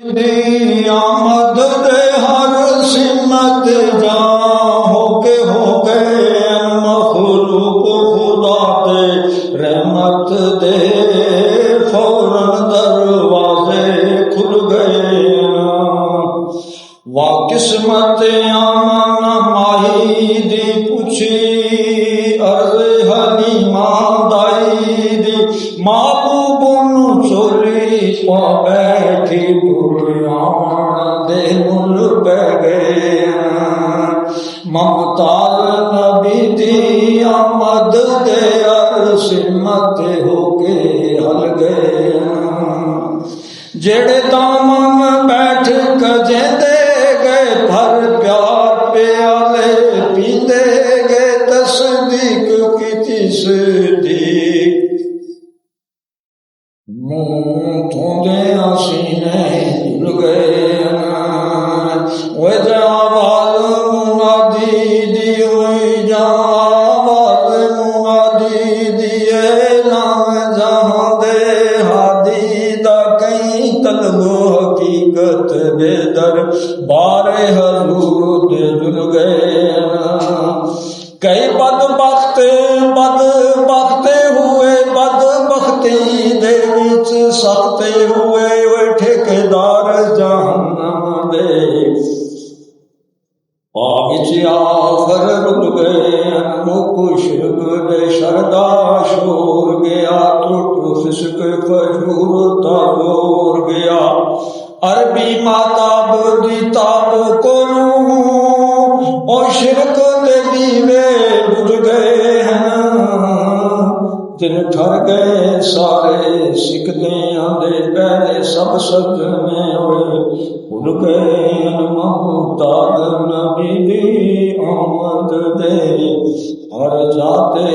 दी आमद दे हर सिमत जा हो गए मखलूक खुदा ते रहमत दे फौरन दरवाजे खुल गए वा किस्मत आमन माही दी पुछी अर्ज हलीमा दाई दी महबूब चोली पा बैठी आमन दे मुल पै गए ममताज नबी दी आमद दे अर सिमत होके हल गए जेड़े दामन बैठ कजेंदे गए भर प्यार प्याले पींदे गए तस्दीक की सदीक मुंह धोंदे सीने झुल गए वे जावाल मुनादी दी जावाल मुनादी दिए नाम जहां दे हादी दा कई तलबो हकीकत बेदर बारे हजूर दे जुल गए कई बदबख्ते हुए बदबख्ती दे विच सख्ते हुए वे ठेकेदार जहन्नम दे पाविच आखर रुल गए मुकुशक दे शरदा शोर गया टुट फिसक फजूर ताबोर गया अरबी माताब दी ताब को और शिरक दे दीवे बुझ गए दिन ठर गए सारे सिकदे आंदे पहले सब सजने होए भुल गए मुहताज नबी दी आमद दे हर जाते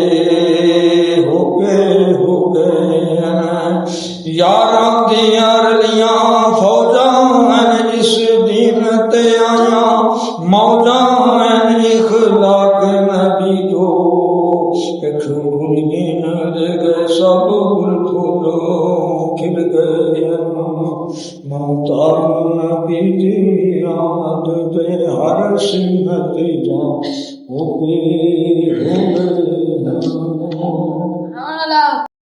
हो गए यारां दियां रलियां फौजां इस दीन ते आया मौजां इखलाक नबी दो खून दिन दे गए सब फूल खिल गए ममताज नबी दी आमद दे हर सिमत जा हो गए